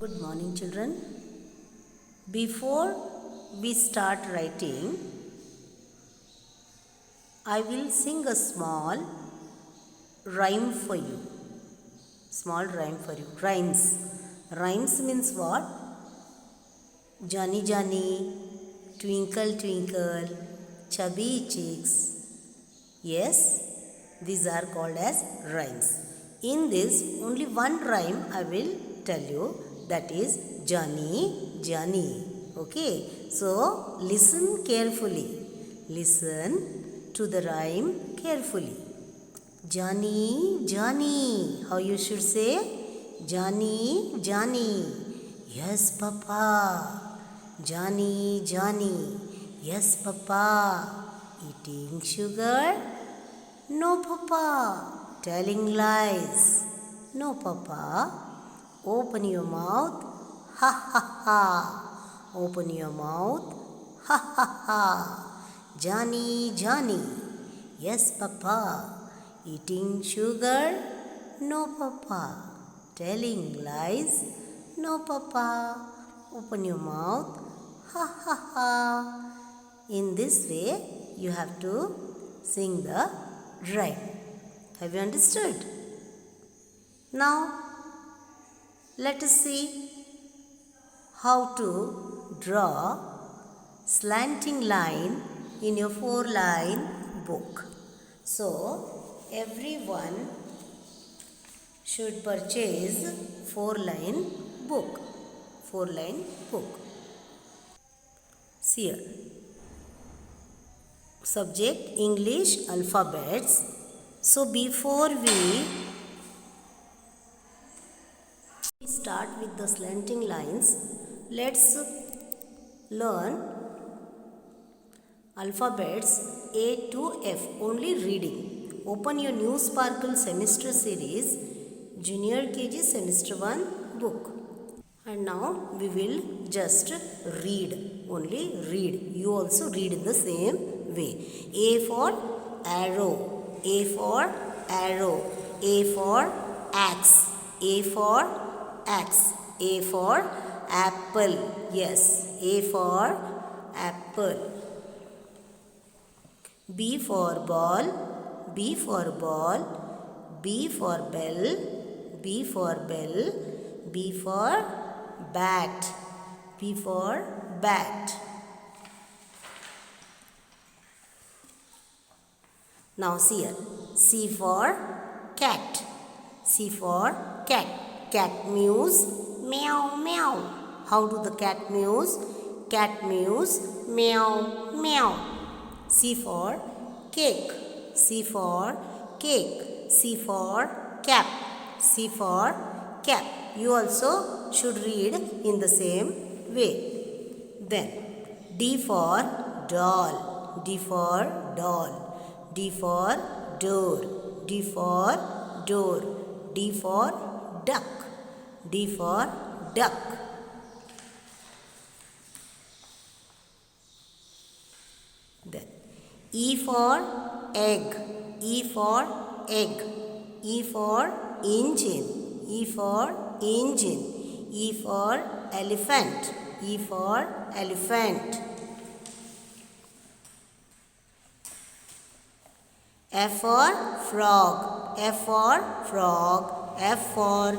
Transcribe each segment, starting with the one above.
Good morning, children. Before we start writing, I will sing a small rhyme for you. Small rhyme for you. Rhymes. Rhymes means what? Johnny Johnny, twinkle twinkle, chubby cheeks. Yes, these are called as rhymes. In this, only one rhyme I will tell you, that is Johnny Johnny. Okay, so listen carefully. Listen to the rhyme carefully. Johnny Johnny. How you should say? Johnny Johnny. Yes, Papa. Johnny Johnny. Yes, Papa. Eating sugar? No, Papa. Telling lies? No, Papa. Open your mouth. Ha ha ha. Open your mouth. Ha ha ha. Johnny Johnny. Yes, Papa. Eating sugar? No, Papa. Telling lies? No, Papa. Open your mouth. Ha ha ha. In this way, you have to sing the rhyme. Have you understood? Now, let us see how to draw slanting line in your 4-line book. So, everyone should purchase 4-line book. 4-line book. See here. Subject English alphabets. So before we start with the slanting lines, let's learn alphabets A to F, only reading. Open your New Sparkle semester series, Junior KG semester 1 book. And now we will just read, only read. You also read in the same way. A for arrow, A for arrow, A for axe, A for axe, A for apple. Yes, A for apple. B for ball, B for ball, B for bell, B for bell, B for bat, B for bat. Now see here. C for cat, C for cat. Cat mews meow meow. How do the cat mews? Cat mews meow meow. C for cake, C for cake, C for cap, C for cap. You also should read in the same way. Then D for doll, D for doll, D for door, D for door, D for duck, D for duck. Then E for egg, E for egg, E for engine, E for engine, E for elephant, E for elephant. F for frog, F for frog, F for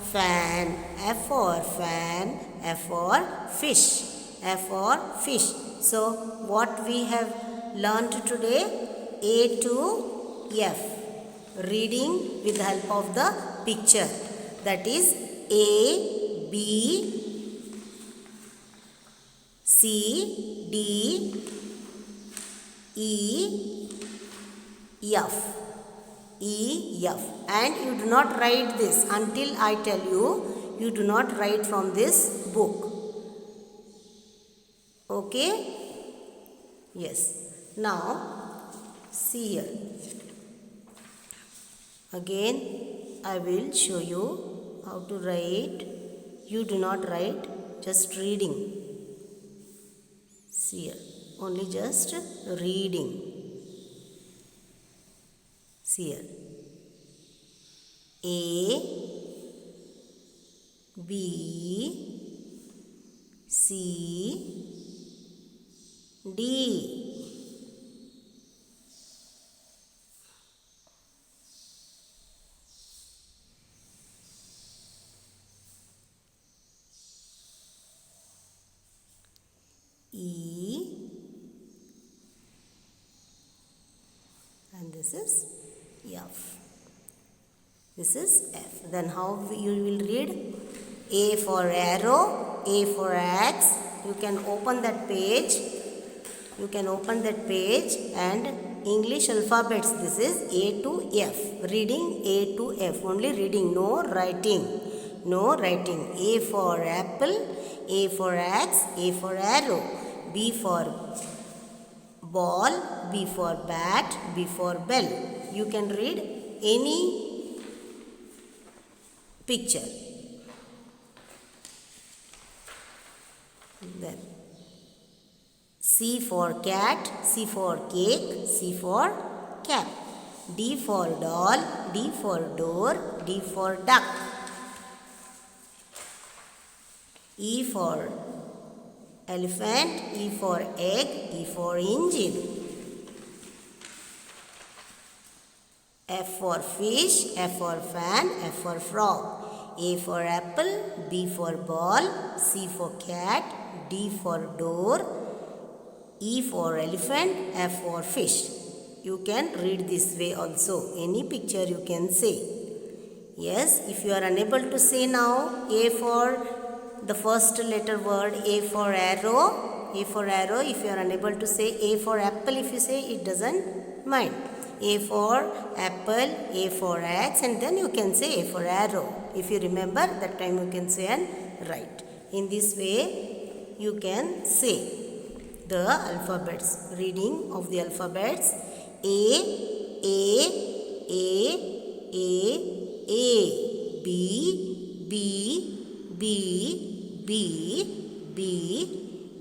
fan, F for fan, F for fish, F for fish. So, what we have learned today? A to F. Reading with the help of the picture. That is A, B, C, D, E, F. E, F. And you do not write this until I tell you. You do not write from this book. Okay? Yes. Now, see here. Again, I will show you how to write. You do not write, just reading. See here. Only just reading. See here. A, B, C, D. E, and this is F. This is F. Then how you will read? A for arrow, A for X. You can open that page. You can open that page and English alphabets. This is A to F. Reading A to F. Only reading, no writing. No writing. A for apple, A for X, A for arrow. B for ball, B for bat, B for bell. You can read any picture. Then C for cat, C for cake, C for cap. D for doll, D for door, D for duck. E for elephant, E for egg, E for engine. F for fish, F for fan, F for frog. A for apple, B for ball, C for cat, D for door, E for elephant, F for fish. You can read this way also. Any picture you can say. Yes, if you are unable to say now, A for the first letter word, A for arrow. A for arrow. If you are unable to say A for apple, if you say, it doesn't mind. A for apple, A for X, and then you can say A for arrow. If you remember, that time you can say and write. In this way, you can say the alphabets. Reading of the alphabets. A, B, B, B, B, B,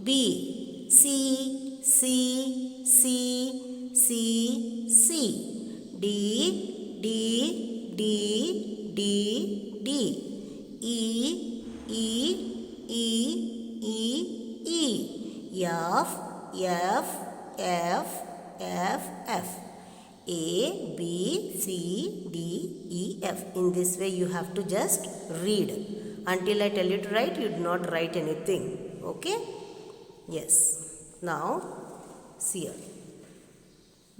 B, C, C, C, C, C, D, D, D, D, D, E, E, E, E, E, F, F, F, F, F, A, B, C, D, E, F. In this way you have to just read. Until I tell you to write, you do not write anything. Okay? Yes. Now, see here.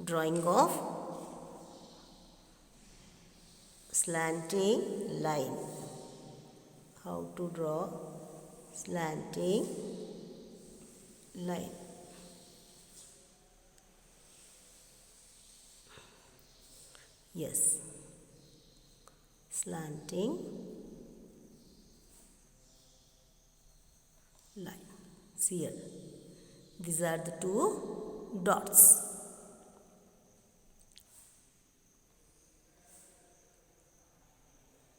Drawing of slanting line. How to draw slanting line. Yes. Slanting line. See here. These are the two dots.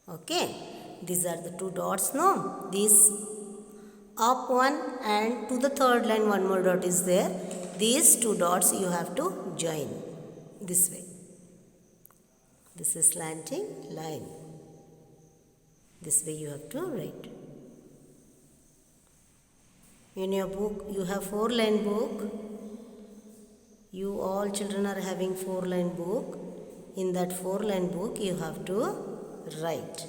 Okay. These are the two dots, no? This up one and to the third line one more dot is there. These two dots you have to join this way. This is slanting line. This way you have to write. In your book, you have 4-line book. You all children are having 4-line book. In that 4-line book, you have to write.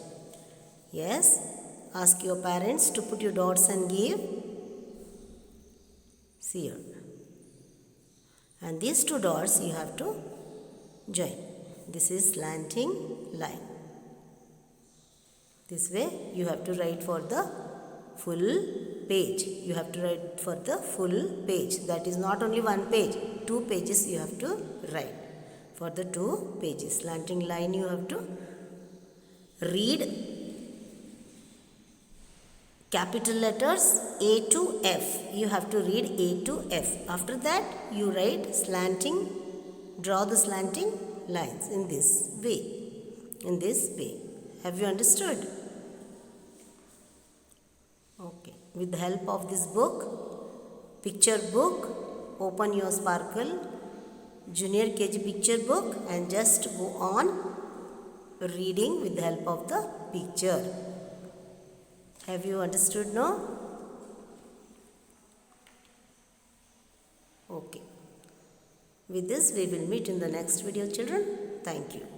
Yes? Ask your parents to put your dots and give. See here. And these two dots you have to join. This is slanting line. This way you have to write for the full page. You have to write for the full page. That is not only one page. 2 pages you have to write. For the 2 pages. Slanting line you have to read capital letters A to F. You have to read A to F. After that you write slanting, draw the slanting lines in this way. In this way. Have you understood? Okay. With the help of this book, picture book, open your Sparkle Junior KG picture book and just go on reading with the help of the picture. Have you understood now? Okay. With this we will meet in the next video, children. Thank you.